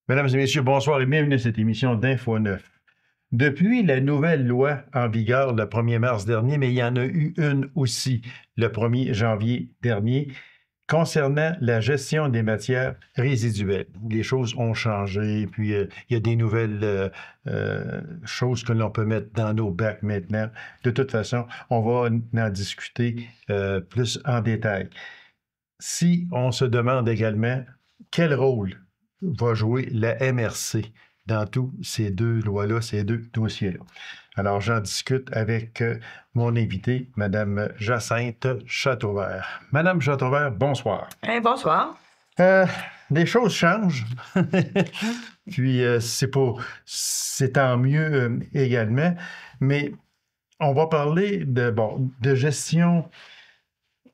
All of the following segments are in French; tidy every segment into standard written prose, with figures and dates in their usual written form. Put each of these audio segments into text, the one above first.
Mesdames et messieurs, bonsoir et bienvenue à cette émission d'Info 9. Depuis la nouvelle loi en vigueur le 1er mars dernier, mais il y en a eu une aussi le 1er janvier dernier, concernant la gestion des matières résiduelles. Les choses ont changé, puis il y a des nouvelles choses que l'on peut mettre dans nos bacs maintenant. De toute façon, on va en discuter plus en détail. Si on se demande également quel rôle va jouer la MRC dans tous ces deux lois-là, ces deux dossiers-là. Alors, j'en discute avec mon invitée, Mme Jacinthe Châteauvert. Madame Châteauvert, bonsoir. Bonsoir. Les choses changent. Puis, c'est tant mieux également. Mais on va parler de gestion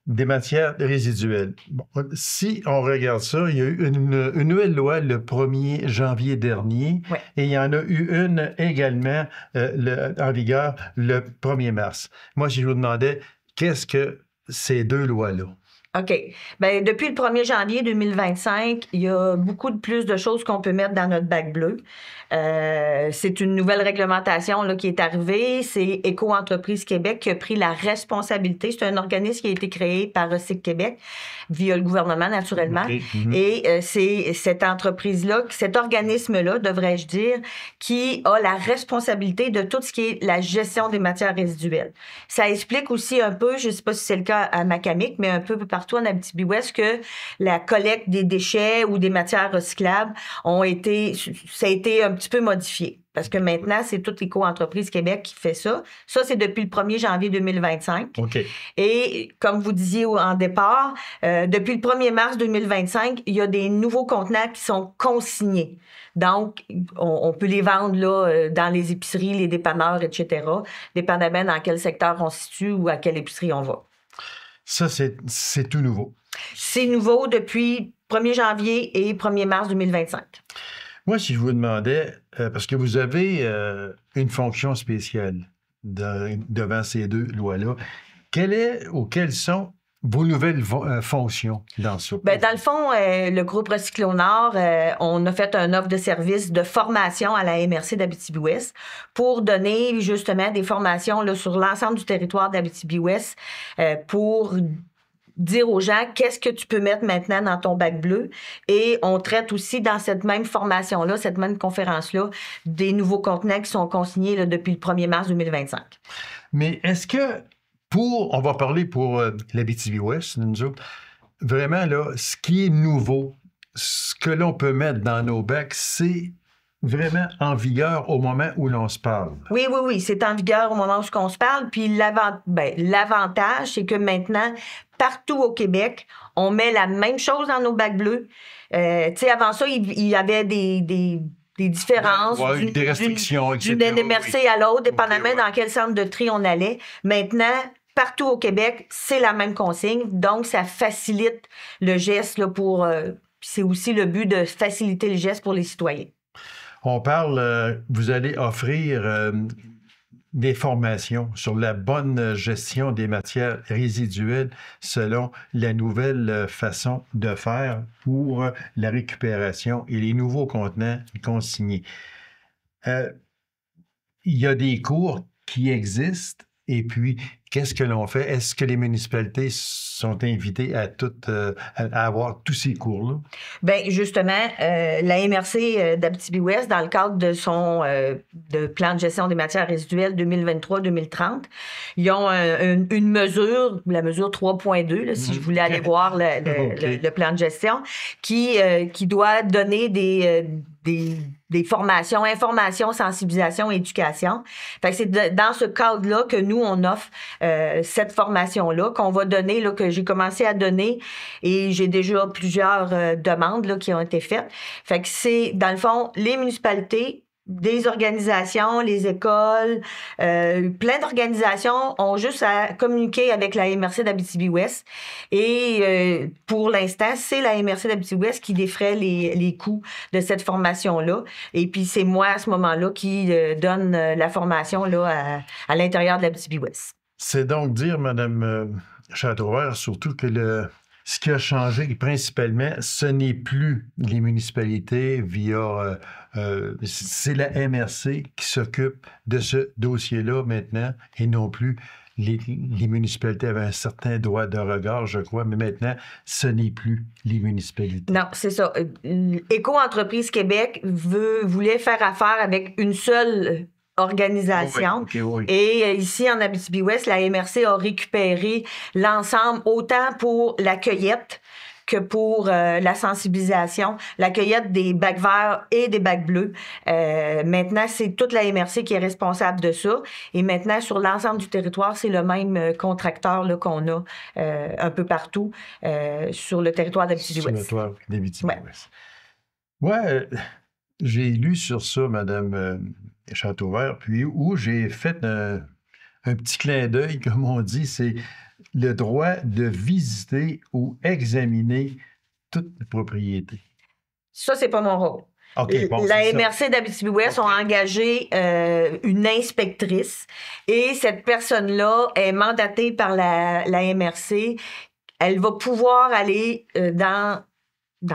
des matières résiduelles. Bon, si on regarde ça, il y a eu une nouvelle loi le 1er janvier dernier, ouais. Et il y en a eu une également en vigueur le 1er mars. Moi, si je vous demandais, qu'est-ce que ces deux lois-là? OK. Bien, depuis le 1er janvier 2025, il y a beaucoup de plus de choses qu'on peut mettre dans notre bac bleu. C'est une nouvelle réglementation là, qui est arrivée. C'est Éco-entreprise Québec qui a pris la responsabilité. C'est un organisme qui a été créé par Recyc Québec via le gouvernement, naturellement. Okay. Et c'est cette entreprise-là, cet organisme-là, devrais-je dire, qui a la responsabilité de tout ce qui est la gestion des matières résiduelles. Ça explique aussi un peu, je ne sais pas si c'est le cas à Macamic, mais un peu partout en Abitibi-Ouest, que la collecte des déchets ou des matières recyclables ça a été un petit peu modifié. Parce que maintenant, c'est toute Éco-entreprise Québec qui fait ça. Ça, c'est depuis le 1er janvier 2025. Okay. Et comme vous disiez en départ, depuis le 1er mars 2025, il y a des nouveaux contenants qui sont consignés. Donc, on peut les vendre là, dans les épiceries, les dépanneurs, etc., dépendamment dans quel secteur on se situe ou à quelle épicerie on va. Ça, c'est tout nouveau. C'est nouveau depuis 1er janvier et 1er mars 2025. Moi, si je vous demandais, parce que vous avez une fonction spéciale devant ces deux lois-là, quelles sont vos nouvelles fonctions dans ça? Bien, dans le fond, le groupe Recyclo Nord, on a fait une offre de service de formation à la MRC d'Abitibi-Ouest pour donner justement des formations là, sur l'ensemble du territoire d'Abitibi-Ouest pour dire aux gens qu'est-ce que tu peux mettre maintenant dans ton bac bleu. Et on traite aussi dans cette même formation-là, cette même conférence-là, des nouveaux contenants qui sont consignés là, depuis le 1er mars 2025. Mais est-ce que on va parler pour l'Abitibi-Ouest, nous autres, vraiment, là, ce qui est nouveau, ce que l'on peut mettre dans nos bacs, c'est vraiment en vigueur au moment où l'on se parle. Oui, c'est en vigueur au moment où on se parle. Puis l'avantage, c'est que maintenant, partout au Québec, on met la même chose dans nos bacs bleus. Tu sais, avant ça, il y avait des différences, des restrictions, etc. D'une MRC à l'autre, dépendamment dans quel centre de tri on allait. Maintenant, partout au Québec, c'est la même consigne. Donc, ça facilite le geste là, c'est aussi le but de faciliter le geste pour les citoyens. On parle, vous allez offrir des formations sur la bonne gestion des matières résiduelles selon la nouvelle façon de faire pour la récupération et les nouveaux contenants consignés. Il y a des cours qui existent. Et puis, qu'est-ce que l'on fait? Est-ce que les municipalités sont invitées à avoir tous ces cours-là? Bien, justement, la MRC d'Abitibi-Ouest, dans le cadre de son de plan de gestion des matières résiduelles 2023-2030, ils ont une mesure, la mesure 3.2, si je voulais aller voir le plan de gestion, qui doit donner des formations, information, sensibilisation, éducation. Fait que c'est dans ce cadre-là que nous, on offre cette formation-là, qu'on va donner, là, que j'ai commencé à donner, et j'ai déjà plusieurs demandes là, qui ont été faites. Fait que c'est, dans le fond, les municipalités, des organisations, les écoles, plein d'organisations ont juste à communiquer avec la MRC d'Abitibi-Ouest. Et pour l'instant, c'est la MRC d'Abitibi-Ouest qui défraie les coûts de cette formation-là. Et puis, c'est moi, à ce moment-là, qui donne la formation là, à l'intérieur de l'Abitibi-Ouest. C'est donc dire, Mme Châteauvert, surtout que Ce qui a changé principalement, ce n'est plus les municipalités via... c'est la MRC qui s'occupe de ce dossier-là maintenant et non plus les municipalités avaient un certain droit de regard, je crois, mais maintenant, ce n'est plus les municipalités. Non, c'est ça. Éco-entreprise Québec voulait faire affaire avec une seule organisation. Oui, oui. Et ici, en Abitibi-Ouest, la MRC a récupéré l'ensemble, autant pour la cueillette que pour la sensibilisation, la cueillette des bacs verts et des bacs bleus. Maintenant, c'est toute la MRC qui est responsable de ça. Et maintenant, sur l'ensemble du territoire, c'est le même contracteur là, qu'on a un peu partout sur le territoire d'Abitibi-Ouest. Sur le territoire d'Abitibi-Ouest. Ouais, j'ai lu sur ça, Mme Châteauvert, puis où j'ai fait un petit clin d'œil, comme on dit, c'est le droit de visiter ou examiner toute propriété. Ça, c'est pas mon rôle. Okay, bon, la MRC d'Abitibi-Ouest ont engagé une inspectrice et cette personne-là est mandatée par la MRC. Elle va pouvoir aller dans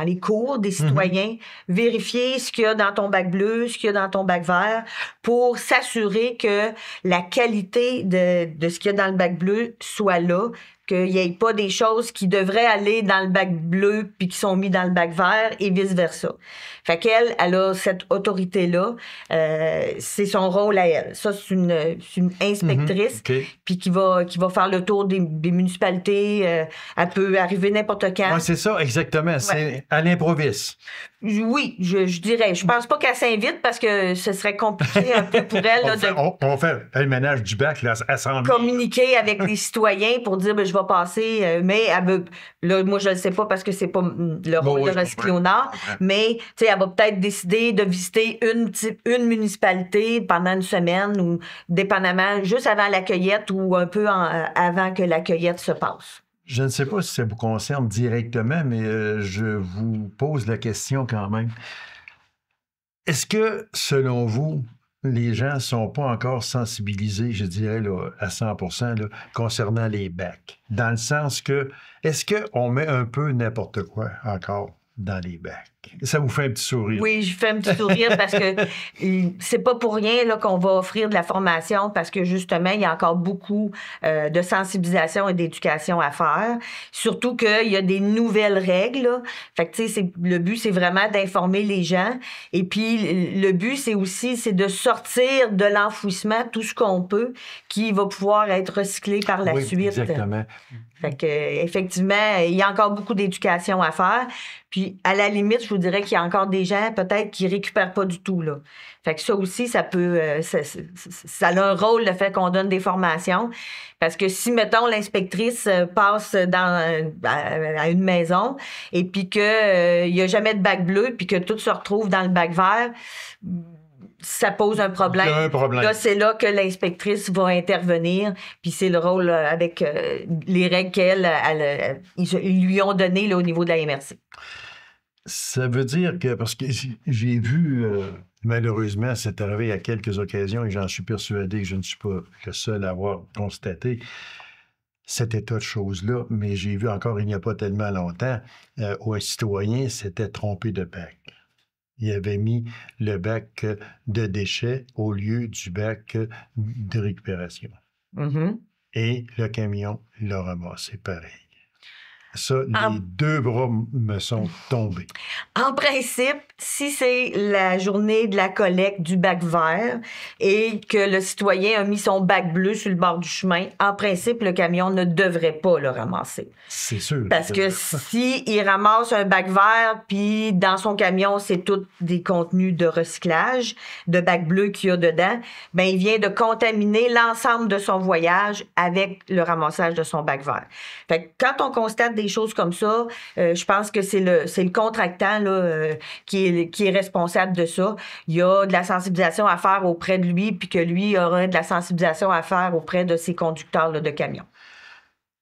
les cours des citoyens, vérifier ce qu'il y a dans ton bac bleu, ce qu'il y a dans ton bac vert, pour s'assurer que la qualité de ce qu'il y a dans le bac bleu soit là, qu'il n'y ait pas des choses qui devraient aller dans le bac bleu puis qui sont mis dans le bac vert et vice-versa. Fait qu'elle, elle a cette autorité-là. C'est son rôle à elle. Ça, c'est une inspectrice puis qui va faire le tour des municipalités. Elle peut arriver n'importe quand. Oui, c'est ça, exactement. Ouais. C'est à l'improviste. Oui, je dirais. Je pense pas qu'elle s'invite parce que ce serait compliqué un peu pour elle. On fait le ménage du bac, là, elle s'en communiquer avec les citoyens pour dire, je vais passer, mais elle veut, là, moi, je le sais pas parce que c'est pas le rôle de Recycler au Nord, mais, tu sais, elle va peut-être décider de visiter une municipalité pendant une semaine ou dépendamment, juste avant la cueillette ou un peu avant que la cueillette se passe. Je ne sais pas si ça vous concerne directement, mais je vous pose la question quand même. Est-ce que, selon vous, les gens ne sont pas encore sensibilisés, je dirais, là, à 100% là, concernant les bacs? Dans le sens que, est-ce qu'on met un peu n'importe quoi encore dans les bacs? Ça vous fait un petit sourire? Oui, je fais un petit sourire parce que c'est pas pour rien là, qu'on va offrir de la formation parce que justement, il y a encore beaucoup de sensibilisation et d'éducation à faire. Surtout qu'il y a des nouvelles règles. Là. Fait que, tu sais, le but, c'est vraiment d'informer les gens. Et puis, le but, c'est aussi de sortir de l'enfouissement tout ce qu'on peut qui va pouvoir être recyclé par la suite. Exactement. Fait que, effectivement, il y a encore beaucoup d'éducation à faire. Puis, à la limite, je vous dirais qu'il y a encore des gens, peut-être, qui récupèrent pas du tout, là. Fait que ça aussi, ça peut... ça a un rôle, le fait qu'on donne des formations. Parce que si, mettons, l'inspectrice passe à une maison et puis qu'il n'y a jamais de bac bleu puis que tout se retrouve dans le bac vert... ça pose un problème. Là, c'est là que l'inspectrice va intervenir, puis c'est le rôle avec les règles ils lui ont données là, au niveau de la MRC. Ça veut dire que, parce que j'ai vu, malheureusement, c'est arrivé à quelques occasions et j'en suis persuadé que je ne suis pas le seul à avoir constaté cet état de choses-là, mais j'ai vu encore il n'y a pas tellement longtemps où un citoyen s'était trompé de bac. Il avait mis le bac de déchets au lieu du bac de récupération. Et le camion l'a ramassé pareil. Ça, les deux bras me sont tombés. En principe, si c'est la journée de la collecte du bac vert et que le citoyen a mis son bac bleu sur le bord du chemin, en principe, le camion ne devrait pas le ramasser. C'est sûr. Parce que si il ramasse un bac vert, puis dans son camion, c'est tous des contenus de recyclage, de bac bleu qu'il y a dedans, ben il vient de contaminer l'ensemble de son voyage avec le ramassage de son bac vert. Fait que quand on constate des choses comme ça, je pense que c'est le contractant là, qui est responsable de ça. Il y a de la sensibilisation à faire auprès de lui, puis que lui aura de la sensibilisation à faire auprès de ses conducteurs là, de camions.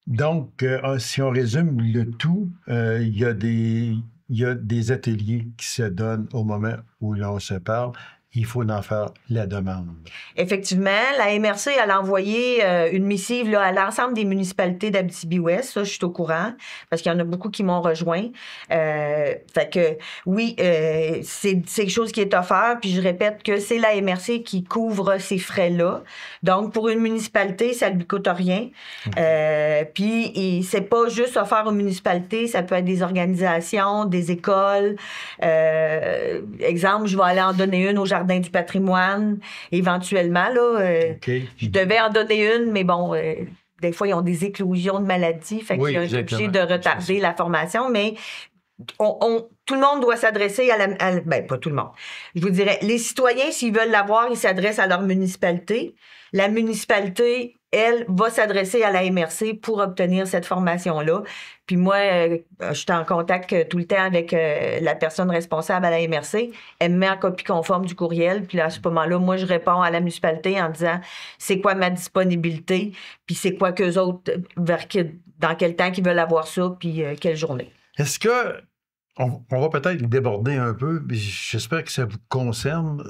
Donc, si on résume le tout, il y a des ateliers qui se donnent au moment où l'on se parle il faut en faire la demande. Effectivement, la MRC, elle a envoyé une missive là, à l'ensemble des municipalités d'Abitibi-Ouest. Ça, je suis au courant, parce qu'il y en a beaucoup qui m'ont rejoint. Fait que, oui, c'est quelque chose qui est offert, puis je répète que c'est la MRC qui couvre ces frais-là. Donc, pour une municipalité, ça ne lui coûte rien. Puis, c'est pas juste offert aux municipalités, ça peut être des organisations, des écoles. Exemple, je vais aller en donner une au Jardin du patrimoine, éventuellement. Là, je devais en donner une, mais bon, des fois, ils ont des éclosions de maladies, fait qu'ils sont obligés de retarder la formation, mais tout le monde doit s'adresser ben, pas tout le monde. Je vous dirais, les citoyens, s'ils veulent l'avoir, ils s'adressent à leur municipalité. La municipalité, elle, va s'adresser à la MRC pour obtenir cette formation-là. Puis moi, je suis en contact tout le temps avec la personne responsable à la MRC. Elle me met en copie conforme du courriel. Puis là, à ce moment-là, moi, je réponds à la municipalité en disant c'est quoi ma disponibilité, puis c'est quoi qu'eux autres, dans quel temps qu'ils veulent avoir ça, puis quelle journée. Est-ce que, on va peut-être déborder un peu, mais j'espère que ça vous concerne.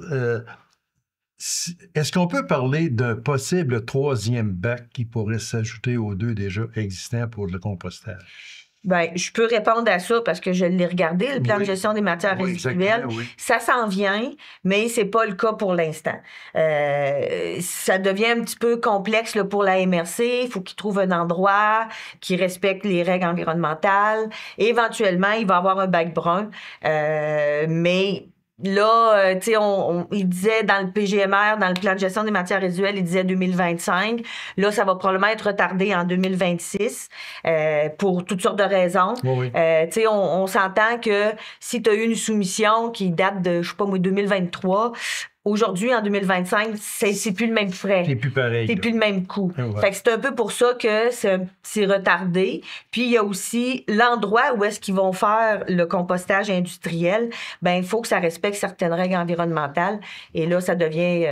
Est-ce qu'on peut parler d'un possible troisième bac qui pourrait s'ajouter aux deux déjà existants pour le compostage? Bien, je peux répondre à ça parce que je l'ai regardé, le plan de gestion des matières résiduelles. Ça s'en vient, mais c'est pas le cas pour l'instant. Ça devient un petit peu complexe là, pour la MRC. Il faut qu'ils trouvent un endroit qui respecte les règles environnementales. Et éventuellement, il va y avoir un bac brun. Mais là, tu sais, il disait dans le PGMR, dans le plan de gestion des matières résiduelles, il disait 2025. Là, ça va probablement être retardé en 2026 pour toutes sortes de raisons. Tu sais, on s'entend que si tu as eu une soumission qui date de, je sais pas moi, 2023, aujourd'hui, en 2025, c'est plus le même frais. C'est plus pareil. C'est plus le même coût. Fait que c'est un peu pour ça que c'est retardé. Puis, il y a aussi l'endroit où est-ce qu'ils vont faire le compostage industriel. Ben, il faut que ça respecte certaines règles environnementales. Et là, ça devient...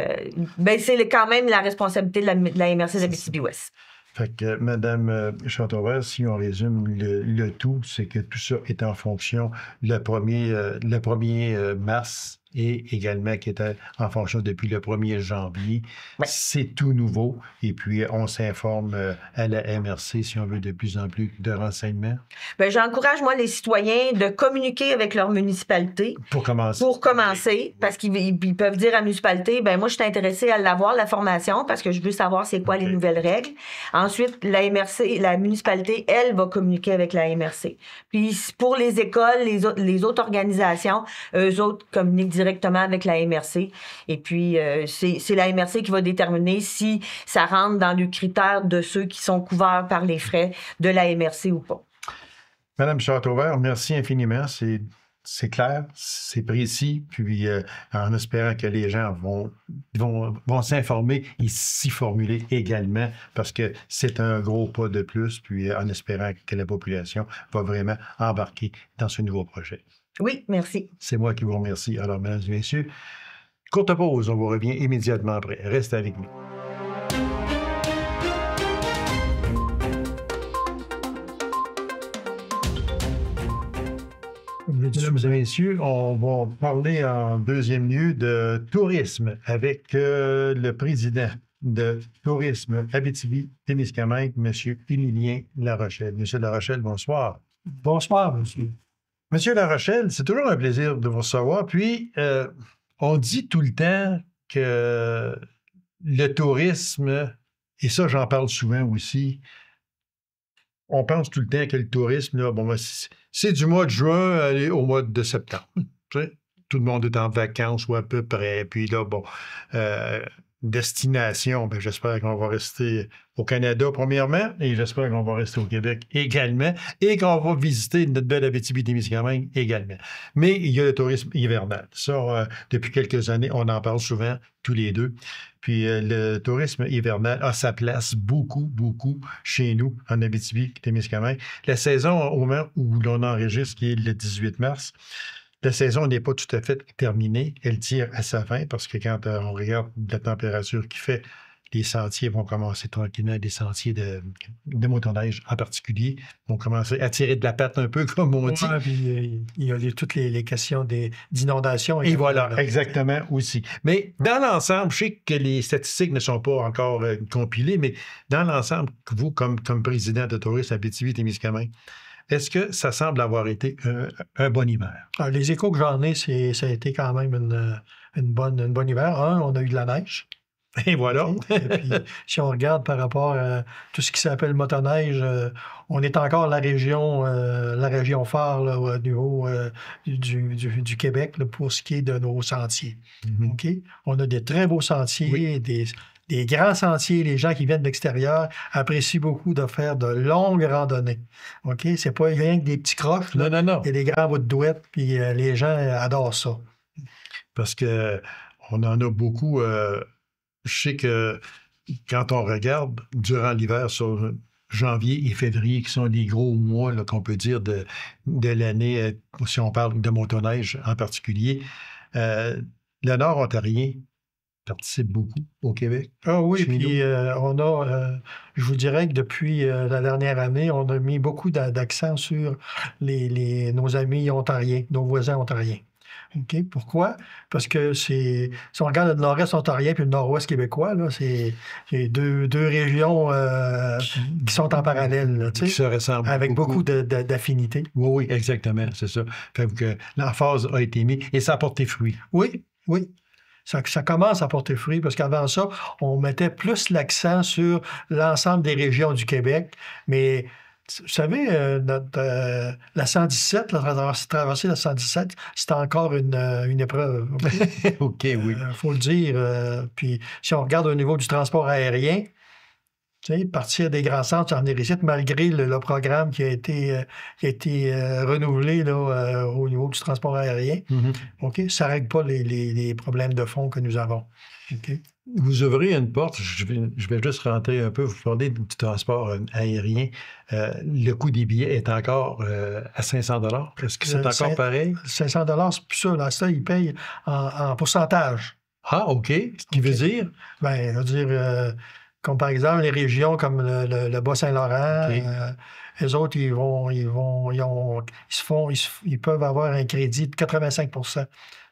ben, c'est quand même la responsabilité de la MRC d'Abitibi-Ouest. Fait que, Mme Châteauvert, si on résume le tout, c'est que tout ça est en fonction le 1er mars et également qui était en fonction depuis le 1er janvier. C'est tout nouveau. Et puis, on s'informe à la MRC si on veut de plus en plus de renseignements. Bien, j'encourage, moi, les citoyens de communiquer avec leur municipalité. Pour commencer. Parce qu'ils peuvent dire à la municipalité, ben moi, je suis intéressée à l'avoir, la formation, parce que je veux savoir c'est quoi les nouvelles règles. Ensuite, la MRC, la municipalité, elle, va communiquer avec la MRC. Puis, pour les écoles, les autres organisations, eux autres communiquent directement avec la MRC. Et puis, c'est la MRC qui va déterminer si ça rentre dans le critère de ceux qui sont couverts par les frais de la MRC ou pas. Madame Châteauvert, merci infiniment. C'est clair, c'est précis, puis en espérant que les gens vont s'informer et s'y formuler également, parce que c'est un gros pas de plus, puis en espérant que la population va vraiment embarquer dans ce nouveau projet. Oui, merci. C'est moi qui vous remercie. Alors, mesdames et messieurs, courte pause, on vous revient immédiatement après. Restez avec nous. Mesdames et messieurs, on va parler en deuxième lieu de tourisme avec le président de Tourisme Abitibi-Témiscamingue, M. Émilien Larochelle. Monsieur Larochelle, bonsoir. Bonsoir, monsieur. Monsieur Larochelle, c'est toujours un plaisir de vous recevoir. Puis, on dit tout le temps que le tourisme, et ça, j'en parle souvent aussi, on pense tout le temps que le tourisme, là, bon, c'est du mois de juin au mois de septembre. Tu sais, tout le monde est en vacances ou à peu près. Puis là, bon, destination, bien, j'espère qu'on va rester au Canada premièrement et j'espère qu'on va rester au Québec également et qu'on va visiter notre belle Abitibi-Témiscamingue également. Mais il y a le tourisme hivernal. Ça, depuis quelques années, on en parle souvent, tous les deux. Puis le tourisme hivernal a sa place beaucoup chez nous, en Abitibi-Témiscamingue. La saison, au moment où l'on enregistre, qui est le 18 mars, la saison n'est pas tout à fait terminée. Elle tire à sa fin parce que quand on regarde la température qu'il fait, les sentiers vont commencer tranquillement, des sentiers de motoneige en particulier, vont commencer à tirer de la patte un peu, comme on dit. Ouais, puis il y a toutes les questions d'inondation. Et voilà, exactement aussi. Mais dans l'ensemble, je sais que les statistiques ne sont pas encore compilées, mais dans l'ensemble, vous, comme président de Tourisme Abitibi-Témiscamingue, est-ce que ça semble avoir été un bon hiver? Alors, les échos que j'en ai, ça a été quand même une bonne hiver. On a eu de la neige. Et voilà. Et puis, si on regarde par rapport à tout ce qui s'appelle motoneige, on est encore la région phare là, au niveau du Québec là, pour ce qui est de nos sentiers. Mm-hmm. OK? On a des très beaux sentiers, Oui. des grands sentiers. Les gens qui viennent de l'extérieur apprécient beaucoup de faire de longues randonnées. OK? C'est pas rien que des petits croches. Là. Non. Il y a des grands bouts de douette, puis les gens adorent ça. Parce que on en a beaucoup. Je sais que quand on regarde durant l'hiver sur janvier et février, qui sont les gros mois là, qu'on peut dire de l'année, si on parle de motoneige en particulier, le Nord ontarien participe beaucoup au Québec. Ah oui, Chez puis je vous dirais que depuis la dernière année, on a mis beaucoup d'accent sur nos amis ontariens, nos voisins ontariens. OK? Pourquoi? Parce que si on regarde le nord-est ontarien puis le nord-ouest québécois, là, c'est deux régions qui sont en parallèle. Là, qui se ressemblent. Avec beaucoup d'affinités. Oui, exactement, c'est ça. Fait que l'emphase a été mise et ça a porté fruit. Oui. Ça commence à porter fruit parce qu'avant ça, on mettait plus l'accent sur l'ensemble des régions du Québec, mais vous savez, la 117, traverser la 117, c'est encore une épreuve. OK, oui. Faut le dire. Puis si on regarde au niveau du transport aérien, partir des grands centres en Irisite, malgré le programme qui a été renouvelé là, au niveau du transport aérien, OK, ça ne règle pas les problèmes de fond que nous avons. Okay. Vous ouvrez une porte, je vais juste rentrer un peu, vous parlez du transport aérien. Le coût des billets est encore à 500 $. Est-ce que c'est encore pareil? 500 $, c'est plus ça. Là, ça, ils payent en pourcentage. Ah, OK. Ce qui veut dire? Bien, veut dire, comme par exemple les régions comme le Bas-Saint-Laurent, eux autres, ils peuvent avoir un crédit de 85 %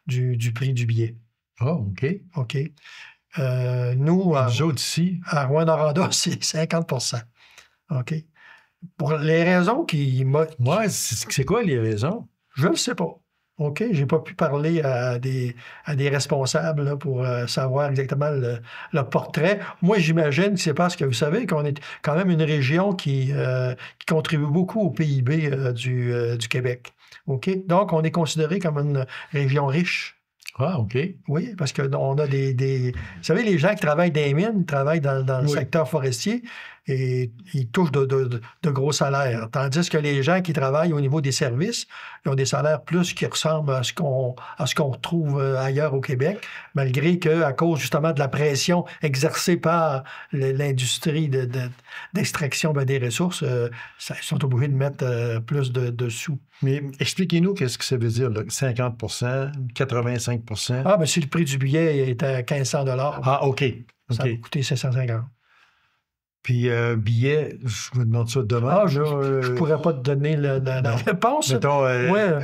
du prix du billet. Ah, OK. OK. Nous autres ici, à Rouyn-Noranda, c'est 50 % OK. Pour les raisons qui... Ouais, c'est quoi les raisons? Je ne sais pas. OK. Je n'ai pas pu parler à des responsables là, pour savoir exactement le portrait. Moi, j'imagine que c'est parce que vous savez qu'on est quand même une région qui contribue beaucoup au PIB du Québec. OK. Donc, on est considéré comme une région riche. Ah, OK. Oui, parce qu'on a vous savez, les gens qui travaillent dans les mines, travaillent dans le secteur forestier et ils touchent de gros salaires. Tandis que les gens qui travaillent au niveau des services, ils ont des salaires plus qui ressemblent à ce qu'on retrouve ailleurs au Québec, malgré qu'à cause justement de la pression exercée par l'industrie d'extraction des ressources, ils sont obligés de mettre plus de sous. Mais expliquez-nous qu'est-ce que ça veut dire, là, 50 %, 85 %? Ah, bien, si le prix du billet est à 1500 $. Ah, OK. Ça va coûter 750. Puis, billet, je vous demande ça demain. Ah, je ne pourrais pas te donner la réponse. Mettons,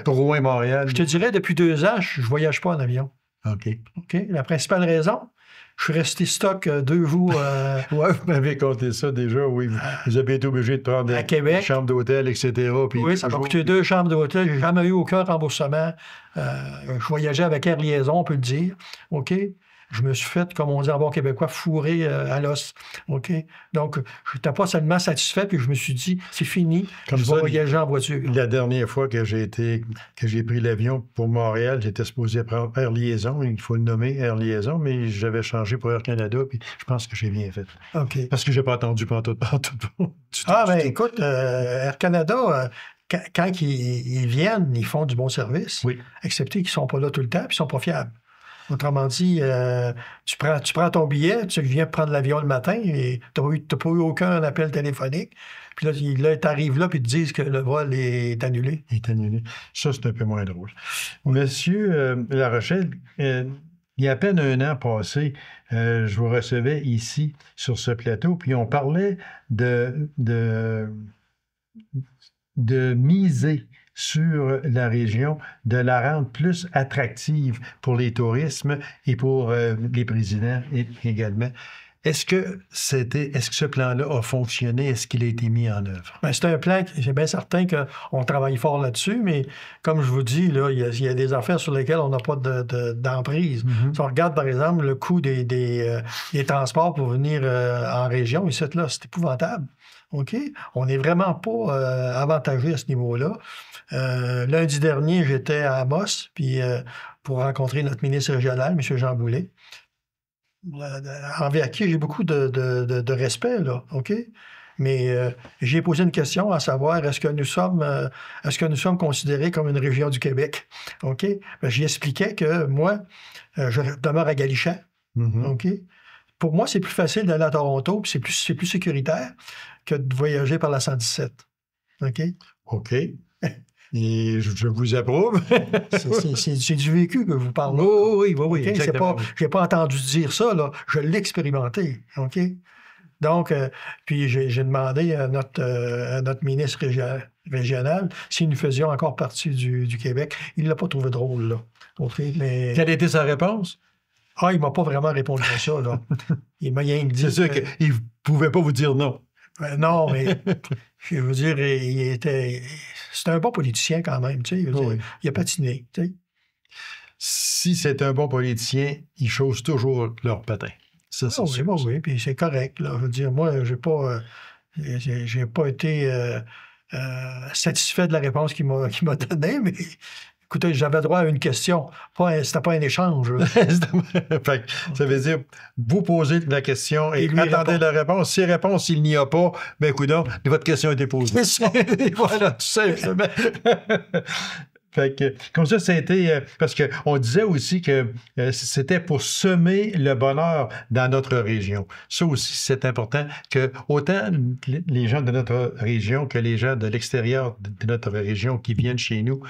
pour Rouen-Montréal. Je te dirais, depuis 2 ans, je ne voyage pas en avion. OK. La principale raison, je suis resté stock 2 jours. Oui, vous m'avez compté ça déjà, oui. Vous avez été obligé de prendre à Québec. Une chambre d'hôtel, etc. Puis oui, ça m'a coûté 2 chambres d'hôtel. Je n'ai jamais eu aucun remboursement. Je voyageais avec Air Liaison, on peut le dire. OK? Je me suis fait, comme on dit en bon québécois, fourrer à l'os. OK? Donc, je n'étais pas seulement satisfait, puis je me suis dit, c'est fini, je vais voyager en voiture. La dernière fois que j'ai pris l'avion pour Montréal, j'étais supposé prendre Air Liaison, il faut le nommer Air Liaison, mais j'avais changé pour Air Canada, puis je pense que j'ai bien fait. OK. Parce que j'ai pas attendu pantoute. Écoute, Air Canada... Quand ils viennent, ils font du bon service, excepté qu'ils ne sont pas là tout le temps, puis ils ne sont pas fiables. Autrement dit, tu prends ton billet, tu viens prendre l'avion le matin et tu n'as pas eu aucun appel téléphonique. Puis là tu arrives là et ils te disent que le vol est annulé. Il est annulé. Ça, c'est un peu moins drôle. Monsieur La Rochelle, il y a à peine un an passé, je vous recevais ici sur ce plateau, puis on parlait de miser sur la région, de la rendre plus attractive pour les tourismes et pour les présidents également. Est-ce que ce plan-là a fonctionné? Est-ce qu'il a été mis en œuvre? Bien, c'est un plan, c'est bien certain qu'on travaille fort là-dessus, mais comme je vous dis, là, il y a des affaires sur lesquelles on n'a pas d'emprise. Mm-hmm. Si on regarde, par exemple, le coût des transports pour venir en région, ici, là, c'est épouvantable. OK? On n'est vraiment pas avantagé à ce niveau-là. Lundi dernier, j'étais à Amos, puis pour rencontrer notre ministre régional, M. Jean Boulet, envers qui j'ai beaucoup de respect, là, OK? Mais j'ai posé une question à savoir, est-ce que nous sommes considérés comme une région du Québec? OK? Ben, j'y expliquais que moi, je demeure à Galichan. Mm-hmm. OK? Pour moi, c'est plus facile d'aller à Toronto, puis c'est plus sécuritaire que de voyager par la 117. OK? OK. Et je vous approuve. c'est du vécu que je vous parle. Oui. Okay? Je n'ai pas entendu dire ça, là. Je l'ai expérimenté. OK? Donc, puis j'ai demandé à notre ministre régional si nous faisions encore partie du Québec. Il ne l'a pas trouvé drôle, là. Okay? Mais... Quelle était sa réponse? Ah, il ne m'a pas vraiment répondu à ça, là. Il m'a rien dit. C'est sûr qu'il ne pouvait pas vous dire non. Non, mais je veux dire, c'était un bon politicien quand même, tu sais. Oui. Il a patiné, tu sais. Si c'est un bon politicien, ils chaussent toujours leur patin. Ça, c'est sûr. Oui, puis c'est correct, là. Je veux dire, moi, j'ai pas été satisfait de la réponse qu'il m'a donnée, mais... Écoutez, j'avais droit à une question. C'était pas un échange. Fait que ça veut dire, vous posez la question et attendez la réponse. Si réponse, il n'y a pas, bien, écoutez, votre question a été posée. C'est ça. Voilà, tout simplement. Fait que, comme ça a été... parce qu'on disait aussi que c'était pour semer le bonheur dans notre région. Ça aussi, c'est important que autant les gens de notre région que les gens de l'extérieur de notre région qui viennent chez nous,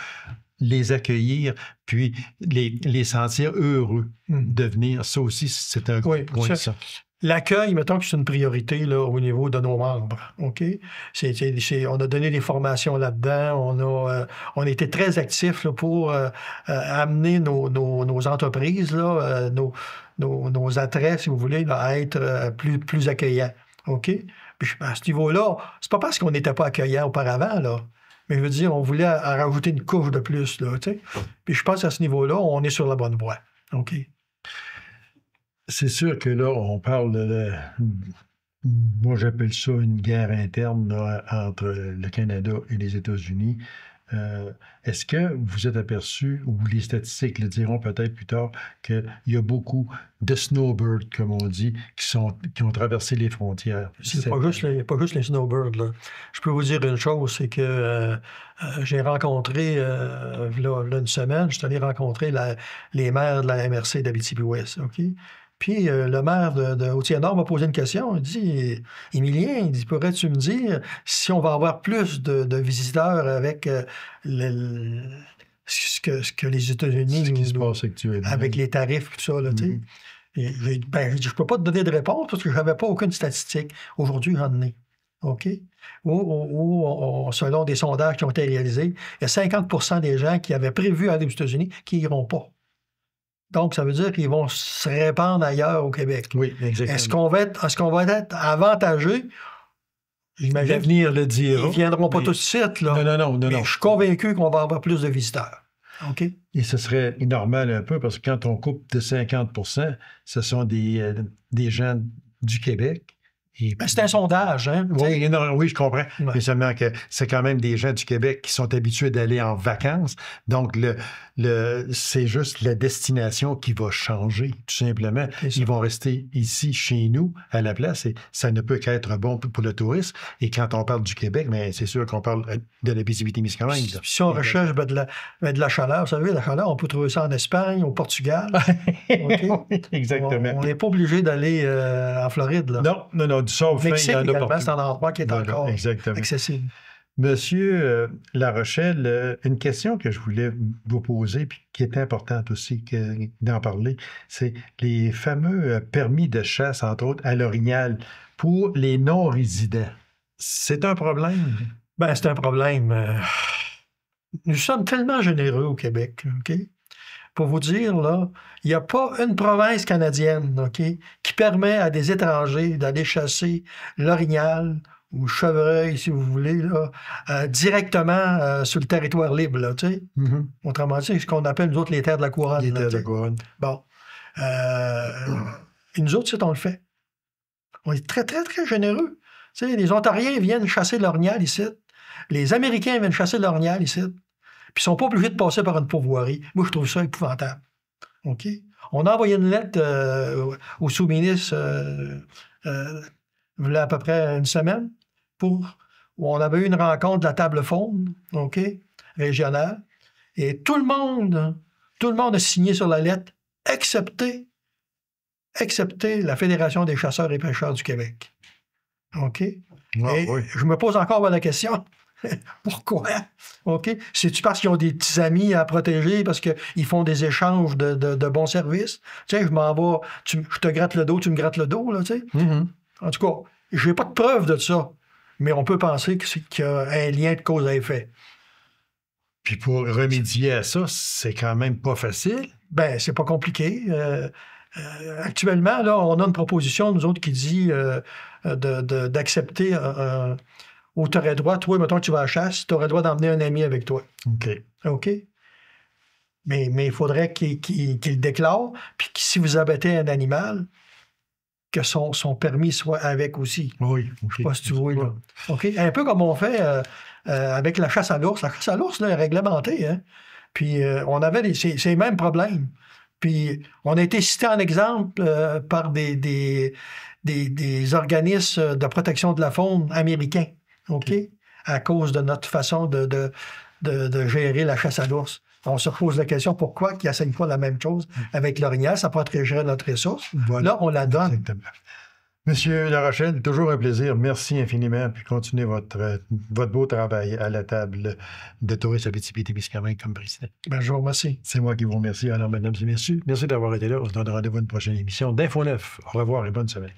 les accueillir, puis les sentir heureux de venir. Ça aussi, c'est un point. Ça. L'accueil, mettons que c'est une priorité là, au niveau de nos membres. OK? On a donné des formations là-dedans. On a été très actifs là, pour amener nos entreprises, là, nos attraits, si vous voulez, là, à être plus accueillants. OK? Puis à ce niveau-là, c'est pas parce qu'on n'était pas accueillants auparavant, là. Mais je veux dire, on voulait rajouter une couche de plus, là, tu sais. Puis je pense à ce niveau-là, on est sur la bonne voie. OK. C'est sûr que là, on parle de... Moi, j'appelle ça une guerre interne là, entre le Canada et les États-Unis. Est-ce que vous êtes aperçu, ou les statistiques le diront peut-être plus tard, qu'il y a beaucoup de snowbirds, comme on dit, qui ont traversé les frontières? C'est pas juste les snowbirds, là. Je peux vous dire une chose, c'est que j'ai rencontré, là, une semaine, je suis allé rencontrer les maires de la MRC d'Abitibi-Ouest, OK? Puis le maire de Hautier-Nord m'a posé une question. Il dit, Émilien, il dit, pourrais-tu me dire si on va avoir plus de visiteurs avec ce que les États-Unis... Ce qui se passe actuellement. Avec les tarifs, tout ça, là, tu sais. Et j'ai dit, je ne peux pas te donner de réponse parce que je n'avais pas aucune statistique. Aujourd'hui, j'en ai. OK? Ou selon des sondages qui ont été réalisés, il y a 50% des gens qui avaient prévu aller aux États-Unis qui n'iront pas. Donc, ça veut dire qu'ils vont se répandre ailleurs au Québec. Oui, exactement. Est-ce qu'on va être avantageux? J'imagine. L'avenir le dira. Ils ne viendront pas tout de suite, là. Non. Mais je suis convaincu qu'on va avoir plus de visiteurs. OK? Et ce serait normal un peu, parce que quand on coupe de 50%, ce sont des gens du Québec. C'est un sondage, hein? Oui, je comprends. Ouais. Mais seulement que c'est quand même des gens du Québec qui sont habitués d'aller en vacances. Donc, c'est juste la destination qui va changer, tout simplement. Ils vont rester ici, chez nous, à la place. Et ça ne peut qu'être bon pour le tourisme. Et quand on parle du Québec, bien, c'est sûr qu'on parle de l'Abitibi-Témiscamingue. Si on recherche de la chaleur, vous savez, la chaleur, on peut trouver ça en Espagne, au Portugal. Okay? Exactement. On n'est pas obligé d'aller en Floride, là. Non. Du Sauf-Fin, Mexique, il y en a également, partout. c'est un endroit qui est encore accessible. Monsieur Larochelle, une question que je voulais vous poser, puis qui est importante aussi d'en parler, c'est les fameux permis de chasse, entre autres, à l'Orignal, pour les non-résidents. C'est un problème? Ben, c'est un problème. Nous sommes tellement généreux au Québec, OK? Pour vous dire, là, il n'y a pas une province canadienne, OK, qui permet à des étrangers d'aller chasser l'orignal ou chevreuil, si vous voulez, là, directement sur le territoire libre, là, tu sais. Mm-hmm. Autrement dit, c'est ce qu'on appelle, nous autres, les terres de la couronne. Les terres de la couronne. Bon. Et nous autres, c'est on le fait. On est très, très, très généreux. Tu sais, les Ontariens viennent chasser l'orignal ici. Les Américains viennent chasser l'orignal ici. Puis ils ne sont pas obligés de passer par une pourvoirie. Moi, je trouve ça épouvantable. OK? On a envoyé une lettre au sous-ministre il y a à peu près une semaine où on avait eu une rencontre de la table faune, OK, régionale. Et tout le monde a signé sur la lettre, excepté la Fédération des chasseurs et pêcheurs du Québec. OK? Ah, et oui. je me pose encore la question. Pourquoi? OK? C'est-tu parce qu'ils ont des petits amis à protéger, parce qu'ils font des échanges de bons services? Tu sais, je m'en vais, je te gratte le dos, tu me grattes le dos, là, tu sais? Mm-hmm. En tout cas, je n'ai pas de preuve de ça, mais on peut penser qu'il y a un lien de cause à effet. Puis pour remédier à ça, c'est quand même pas facile. Ben, c'est pas compliqué. Actuellement, là, on a une proposition, nous autres, qui dit d'accepter où tu aurais droit, toi, mettons que tu vas à la chasse, tu aurais droit d'emmener un ami avec toi. OK. OK? Mais il faudrait qu'il le déclare, puis que si vous abattez un animal, que son permis soit avec aussi. Oui. Je sais pas si tu vois, là. OK? Un peu comme on fait avec la chasse à l'ours. La chasse à l'ours, là, est réglementée, hein? Puis on avait ces mêmes problèmes. Puis on a été cité en exemple par des organismes de protection de la faune américains. OK? À cause de notre façon de gérer la chasse à l'ours. On se pose la question pourquoi qu'ils n'essayent pas la même chose avec l'orignal, ça protégerait notre ressource. Voilà. Là, on la donne. Exactement. Monsieur Larochelle, toujours un plaisir. Merci infiniment. Puis continuez votre beau travail à la table de Tourisme Abitibi-Témiscamingue comme président. Ben, je vous remercie. C'est moi qui vous remercie. Alors, mesdames et messieurs, merci d'avoir été là. On se donne rendez-vous à une prochaine émission d'Info 9. Au revoir et bonne semaine.